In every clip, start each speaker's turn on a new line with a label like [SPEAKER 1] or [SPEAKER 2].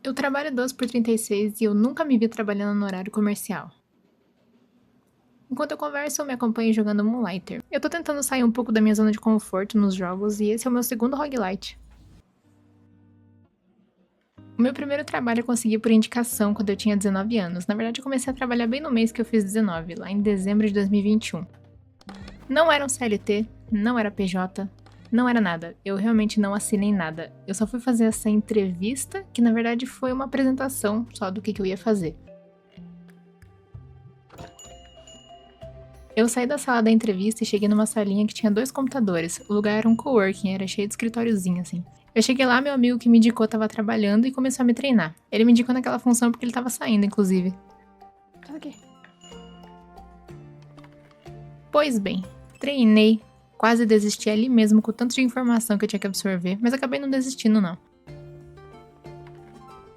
[SPEAKER 1] Eu trabalho 12 por 36 e eu nunca me vi trabalhando no horário comercial. Enquanto eu converso, eu me acompanho jogando Moonlighter. Eu tô tentando sair um pouco da minha zona de conforto nos jogos e esse é o meu segundo roguelite. O meu primeiro trabalho eu consegui por indicação quando eu tinha 19 anos. Na verdade, eu comecei a trabalhar bem no mês que eu fiz 19, lá em dezembro de 2021. Não era um CLT, não era PJ, não era nada. Eu realmente não assinei nada. Eu só fui fazer essa entrevista, que na verdade foi uma apresentação só do que eu ia fazer. Eu saí da sala da entrevista e cheguei numa salinha que tinha 2 computadores. O lugar era um coworking, era cheio de escritóriozinho assim. Eu cheguei lá, meu amigo que me indicou tava trabalhando e começou a me treinar. Ele me indicou naquela função porque ele tava saindo, inclusive. Pois bem, treinei, quase desisti ali mesmo com o tanto de informação que eu tinha que absorver, mas acabei não desistindo não.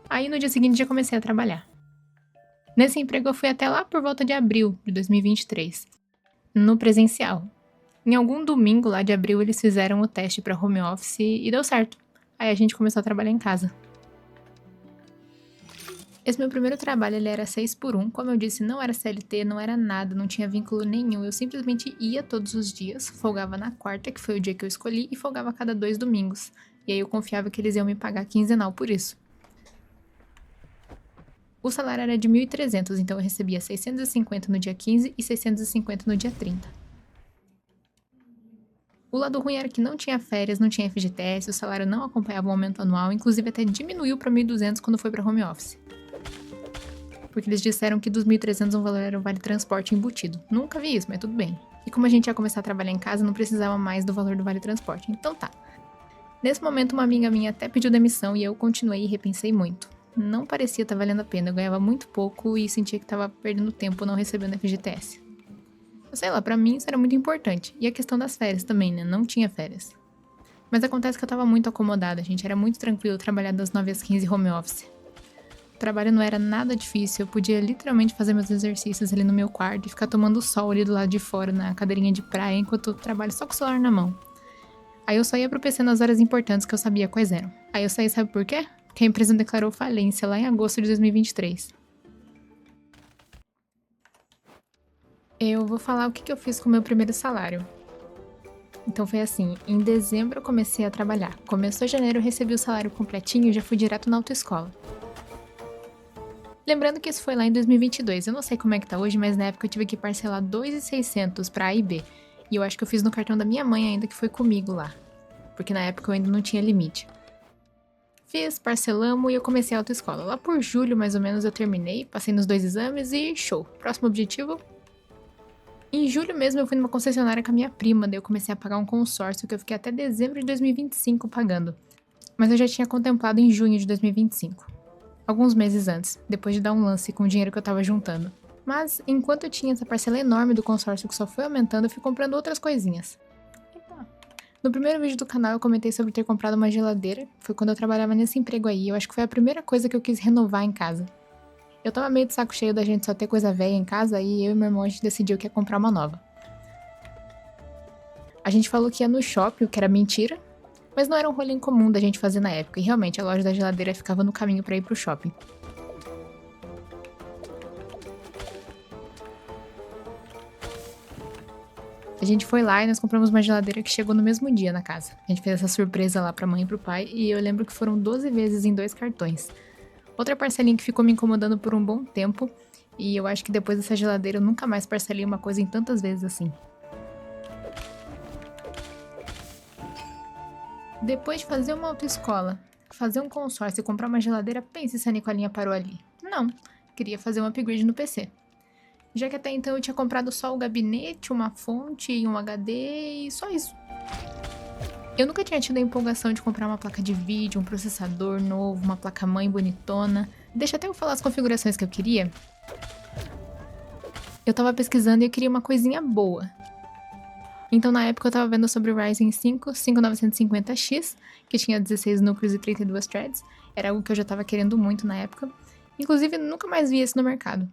[SPEAKER 1] Aí no dia seguinte já comecei a trabalhar. Nesse emprego eu fui até lá por volta de abril de 2023, no presencial. Em algum domingo lá de abril eles fizeram o teste para home office e deu certo. Aí a gente começou a trabalhar em casa. Esse meu primeiro trabalho ele era 6 por 1, como eu disse, não era CLT, não era nada, não tinha vínculo nenhum. Eu simplesmente ia todos os dias, folgava na quarta, que foi o dia que eu escolhi, e folgava a cada 2 domingos. E aí eu confiava que eles iam me pagar quinzenal por isso. O salário era de 1.300, então eu recebia 650 no dia 15 e 650 no dia 30. O lado ruim era que não tinha férias, não tinha FGTS, o salário não acompanhava o aumento anual, inclusive até diminuiu para 1.200 quando foi para home office. Porque eles disseram que dos 1.300 um valor era o vale transporte embutido. Nunca vi isso, mas tudo bem. E como a gente ia começar a trabalhar em casa, não precisava mais do valor do vale transporte, então tá. Nesse momento, uma amiga minha até pediu demissão e eu continuei e repensei muito. Não parecia estar valendo a pena, eu ganhava muito pouco e sentia que estava perdendo tempo não recebendo FGTS. Eu sei lá, pra mim isso era muito importante. E a questão das férias também, né? Não tinha férias. Mas acontece que eu tava muito acomodada, gente. Era muito tranquilo trabalhar das 9 às 15 home office. O trabalho não era nada difícil, eu podia literalmente fazer meus exercícios ali no meu quarto e ficar tomando sol ali do lado de fora, na cadeirinha de praia, enquanto eu trabalho só com o celular na mão. Aí eu só ia pro PC nas horas importantes que eu sabia quais eram. Aí eu saí, sabe por quê? Porque a empresa declarou falência lá em agosto de 2023. Eu vou falar o que eu fiz com o meu primeiro salário. Então foi assim, em dezembro eu comecei a trabalhar. Começou janeiro, eu recebi o salário completinho e já fui direto na autoescola. Lembrando que isso foi lá em 2022, eu não sei como é que tá hoje, mas na época eu tive que parcelar 2.600 pra A e B. E eu acho que eu fiz no cartão da minha mãe ainda, que foi comigo lá. Porque na época eu ainda não tinha limite. Fiz, parcelamos e eu comecei a autoescola. Lá por julho, mais ou menos, eu terminei, passei nos 2 exames e show. Próximo objetivo? Em julho mesmo eu fui numa concessionária com a minha prima, daí eu comecei a pagar um consórcio que eu fiquei até dezembro de 2025 pagando. Mas eu já tinha contemplado em junho de 2025. Alguns meses antes, depois de dar um lance com o dinheiro que eu tava juntando. Mas, enquanto eu tinha essa parcela enorme do consórcio que só foi aumentando, eu fui comprando outras coisinhas. No primeiro vídeo do canal eu comentei sobre ter comprado uma geladeira, foi quando eu trabalhava nesse emprego aí, eu acho que foi a primeira coisa que eu quis renovar em casa. Eu tava meio de saco cheio da gente só ter coisa velha em casa e eu e meu irmão a gente decidiu que ia comprar uma nova. A gente falou que ia no shopping, o que era mentira, mas não era um rolê incomum da gente fazer na época, e realmente a loja da geladeira ficava no caminho pra ir pro shopping. A gente foi lá e nós compramos uma geladeira que chegou no mesmo dia na casa. A gente fez essa surpresa lá pra mãe e pro pai, e eu lembro que foram 12 vezes em 2 cartões. Outra parcelinha que ficou me incomodando por um bom tempo, e eu acho que depois dessa geladeira eu nunca mais parcelei uma coisa em tantas vezes assim. Depois de fazer uma autoescola, fazer um consórcio e comprar uma geladeira, pense se a Nicolinha parou ali. Não, queria fazer um upgrade no PC. Já que até então eu tinha comprado só o gabinete, uma fonte e um HD e só isso. Eu nunca tinha tido a empolgação de comprar uma placa de vídeo, um processador novo, uma placa-mãe bonitona. Deixa até eu falar as configurações que eu queria. Eu tava pesquisando e eu queria uma coisinha boa. Então na época eu tava vendo sobre o Ryzen 5 5950X, que tinha 16 núcleos e 32 threads. Era algo que eu já tava querendo muito na época. Inclusive nunca mais vi esse no mercado.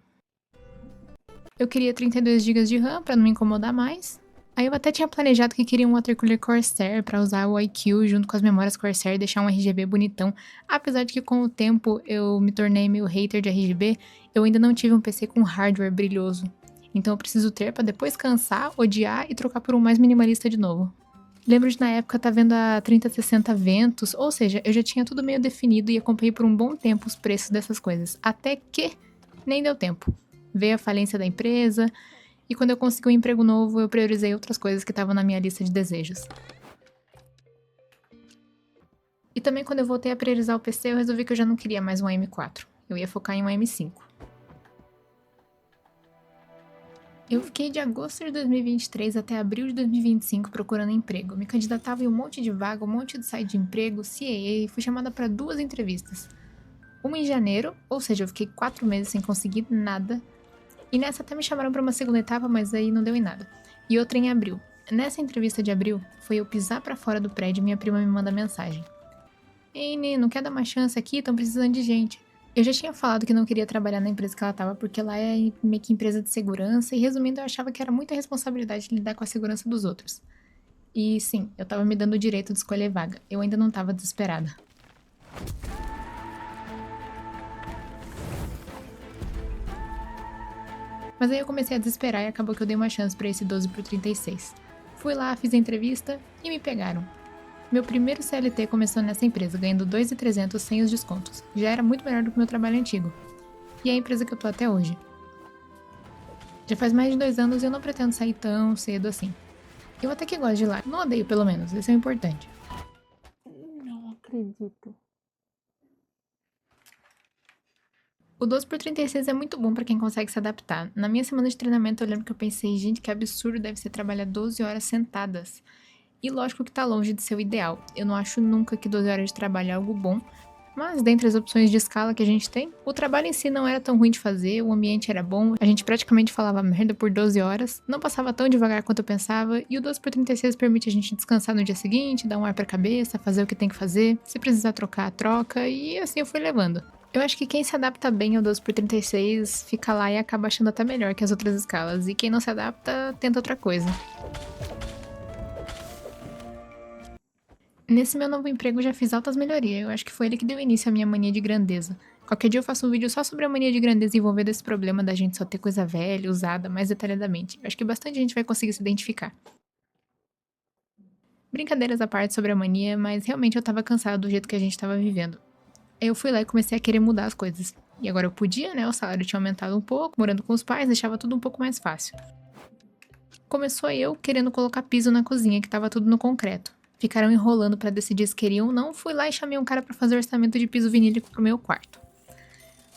[SPEAKER 1] Eu queria 32 GB de RAM pra não me incomodar mais. Aí eu até tinha planejado que queria um watercooler Corsair pra usar o iQOO junto com as memórias Corsair e deixar um RGB bonitão. Apesar de que com o tempo eu me tornei meio hater de RGB, eu ainda não tive um PC com hardware brilhoso. Então eu preciso ter pra depois cansar, odiar e trocar por um mais minimalista de novo. Lembro de na época estar vendo a 3060 Ventus, ou seja, eu já tinha tudo meio definido e acompanhei por um bom tempo os preços dessas coisas. Até que nem deu tempo. Veio a falência da empresa, e quando eu consegui um emprego novo, eu priorizei outras coisas que estavam na minha lista de desejos. E também quando eu voltei a priorizar o PC, eu resolvi que eu já não queria mais um M4. Eu ia focar em um M5. Eu fiquei de agosto de 2023 até abril de 2025 procurando emprego. Me candidatava em um monte de vaga, um monte de site de emprego, CAA, e fui chamada para 2 entrevistas. Uma em janeiro, ou seja, eu fiquei 4 meses sem conseguir nada. E nessa até me chamaram para uma segunda etapa, mas aí não deu em nada. E outra em abril. Nessa entrevista de abril, foi eu pisar pra fora do prédio e minha prima me manda mensagem. Ei, Nê, não quer dar uma chance aqui? Estão precisando de gente. Eu já tinha falado que não queria trabalhar na empresa que ela tava, porque lá é meio que empresa de segurança, e resumindo, eu achava que era muita responsabilidade lidar com a segurança dos outros. E sim, eu tava me dando o direito de escolher vaga. Eu ainda não tava desesperada. Mas aí eu comecei a desesperar e acabou que eu dei uma chance pra esse 12 por 36. Fui lá, fiz a entrevista e me pegaram. Meu primeiro CLT começou nessa empresa, ganhando 2.300 sem os descontos. Já era muito melhor do que o meu trabalho antigo. E é a empresa que eu tô até hoje. Já faz mais de 2 anos e eu não pretendo sair tão cedo assim. Eu até que gosto de lá. Não odeio, pelo menos. Isso é o importante. Não acredito. O 12 por 36 é muito bom pra quem consegue se adaptar. Na minha semana de treinamento eu lembro que eu pensei, gente, que absurdo deve ser trabalhar 12 horas sentadas. E lógico que tá longe de ser o ideal. Eu não acho nunca que 12 horas de trabalho é algo bom. Mas dentre as opções de escala que a gente tem, o trabalho em si não era tão ruim de fazer, o ambiente era bom, a gente praticamente falava merda por 12 horas, não passava tão devagar quanto eu pensava, e o 12 por 36 permite a gente descansar no dia seguinte, dar um ar pra cabeça, fazer o que tem que fazer, se precisar trocar, troca, e assim eu fui levando. Eu acho que quem se adapta bem ao 12 por 36 fica lá e acaba achando até melhor que as outras escalas, e quem não se adapta tenta outra coisa. Nesse meu novo emprego eu já fiz altas melhorias, eu acho que foi ele que deu início à minha mania de grandeza. Qualquer dia eu faço um vídeo só sobre a mania de grandeza envolvendo esse problema da gente só ter coisa velha, usada, mais detalhadamente. Eu acho que bastante gente vai conseguir se identificar. Brincadeiras à parte sobre a mania, mas realmente eu tava cansada do jeito que a gente tava vivendo. Aí eu fui lá e comecei a querer mudar as coisas. E agora eu podia, né? O salário tinha aumentado um pouco, morando com os pais, deixava tudo um pouco mais fácil. Começou eu querendo colocar piso na cozinha, que tava tudo no concreto. Ficaram enrolando pra decidir se queriam ou não, fui lá e chamei um cara pra fazer orçamento de piso vinílico pro meu quarto.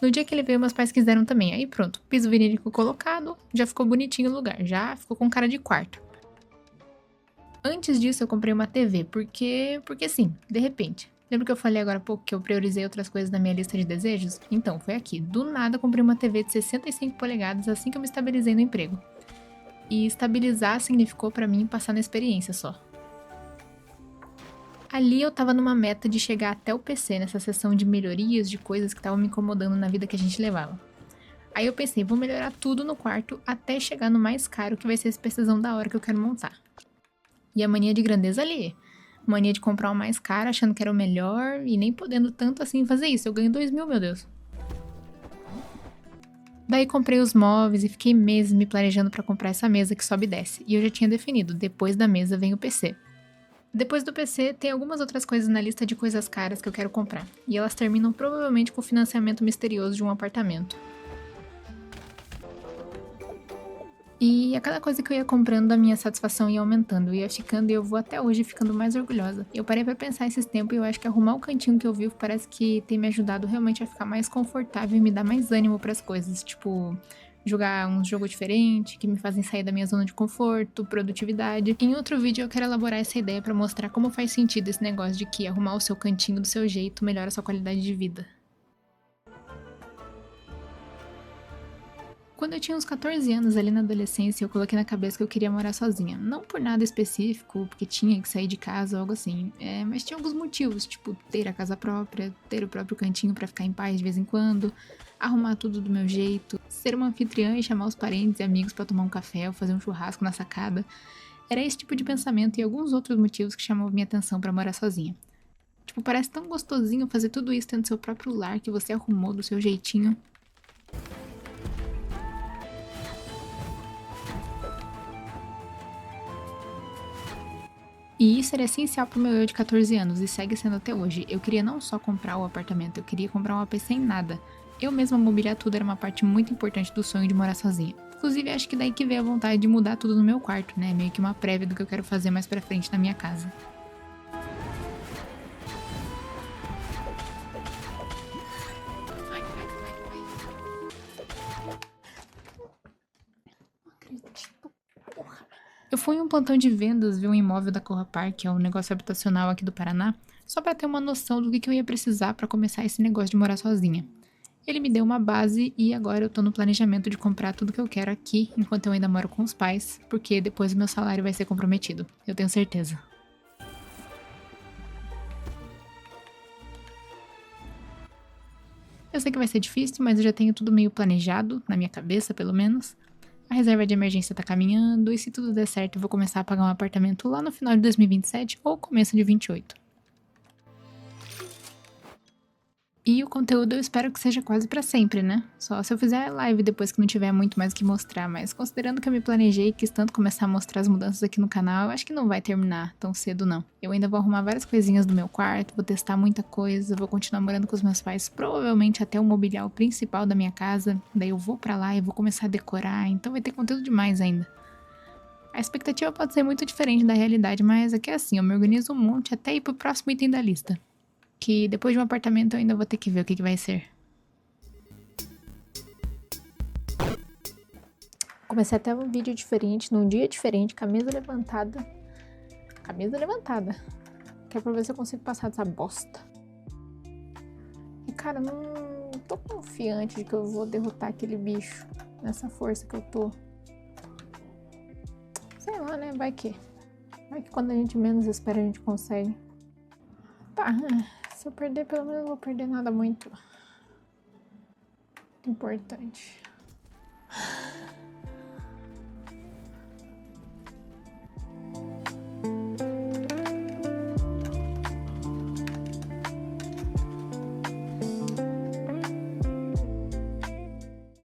[SPEAKER 1] No dia que ele veio, meus pais quiseram também. Aí pronto, piso vinílico colocado, já ficou bonitinho o lugar, já ficou com cara de quarto. Antes disso eu comprei uma TV, porque sim, de repente. Lembra que eu falei agora há pouco que eu priorizei outras coisas na minha lista de desejos? Então, foi aqui. Do nada comprei uma TV de 65 polegadas assim que eu me estabilizei no emprego. E estabilizar significou pra mim passar na experiência só. Ali eu tava numa meta de chegar até o PC, nessa sessão de melhorias, de coisas que estavam me incomodando na vida que a gente levava. Aí eu pensei, vou melhorar tudo no quarto até chegar no mais caro, que vai ser esse PCzão da hora que eu quero montar. E a mania de grandeza ali. Mania de comprar o mais caro, achando que era o melhor, e nem podendo tanto assim fazer isso. Eu ganho 2.000, meu Deus. Daí comprei os móveis e fiquei meses me planejando pra comprar essa mesa que sobe e desce. E eu já tinha definido, depois da mesa vem o PC. Depois do PC, tem algumas outras coisas na lista de coisas caras que eu quero comprar. E elas terminam provavelmente com o financiamento misterioso de um apartamento. E a cada coisa que eu ia comprando, a minha satisfação ia aumentando, eu ia ficando e eu vou até hoje ficando mais orgulhosa. Eu parei pra pensar esses tempos e eu acho que arrumar o cantinho que eu vivo parece que tem me ajudado realmente a ficar mais confortável e me dar mais ânimo pras coisas. Tipo, jogar uns jogos diferentes, que me fazem sair da minha zona de conforto, produtividade. Em outro vídeo eu quero elaborar essa ideia pra mostrar como faz sentido esse negócio de que arrumar o seu cantinho do seu jeito melhora a sua qualidade de vida. Quando eu tinha uns 14 anos, ali na adolescência, eu coloquei na cabeça que eu queria morar sozinha. Não por nada específico, porque tinha que sair de casa ou algo assim. Mas tinha alguns motivos, tipo ter a casa própria, ter o próprio cantinho pra ficar em paz de vez em quando, arrumar tudo do meu jeito, ser uma anfitriã e chamar os parentes e amigos pra tomar um café ou fazer um churrasco na sacada. Era esse tipo de pensamento e alguns outros motivos que chamavam minha atenção pra morar sozinha. Tipo, parece tão gostosinho fazer tudo isso tendo seu próprio lar que você arrumou do seu jeitinho. E isso era essencial pro meu eu de 14 anos e segue sendo até hoje. Eu queria não só comprar o apartamento, eu queria comprar um AP sem nada. Eu mesma mobiliar tudo era uma parte muito importante do sonho de morar sozinha. Inclusive, acho que daí que veio a vontade de mudar tudo no meu quarto, né? Meio que uma prévia do que eu quero fazer mais pra frente na minha casa. Eu fui em um plantão de vendas ver um imóvel da Corra Park, que é um negócio habitacional aqui do Paraná, só pra ter uma noção do que eu ia precisar pra começar esse negócio de morar sozinha. Ele me deu uma base e agora eu tô no planejamento de comprar tudo que eu quero aqui, enquanto eu ainda moro com os pais, porque depois o meu salário vai ser comprometido, eu tenho certeza. Eu sei que vai ser difícil, mas eu já tenho tudo meio planejado, na minha cabeça pelo menos. A reserva de emergência tá caminhando e se tudo der certo eu vou começar a pagar um apartamento lá no final de 2027 ou começo de 28. E o conteúdo eu espero que seja quase pra sempre, né? Só se eu fizer live depois que não tiver muito mais o que mostrar, mas considerando que eu me planejei e quis tanto começar a mostrar as mudanças aqui no canal, eu acho que não vai terminar tão cedo não. Eu ainda vou arrumar várias coisinhas do meu quarto, vou testar muita coisa, vou continuar morando com os meus pais, provavelmente até o mobiliar principal da minha casa, daí eu vou pra lá e vou começar a decorar, então vai ter conteúdo demais ainda. A expectativa pode ser muito diferente da realidade, mas aqui é assim, eu me organizo um monte até ir pro próximo item da lista. Que depois de um apartamento eu ainda vou ter que ver o que vai ser. Comecei até um vídeo diferente, num dia diferente, camisa levantada. Camisa levantada. Que é pra ver se eu consigo passar dessa bosta. E cara, não tô confiante de que eu vou derrotar aquele bicho nessa força que eu tô. Sei lá, né? Vai que quando a gente menos espera a gente consegue. Tá, se eu perder, pelo menos não vou perder nada muito importante.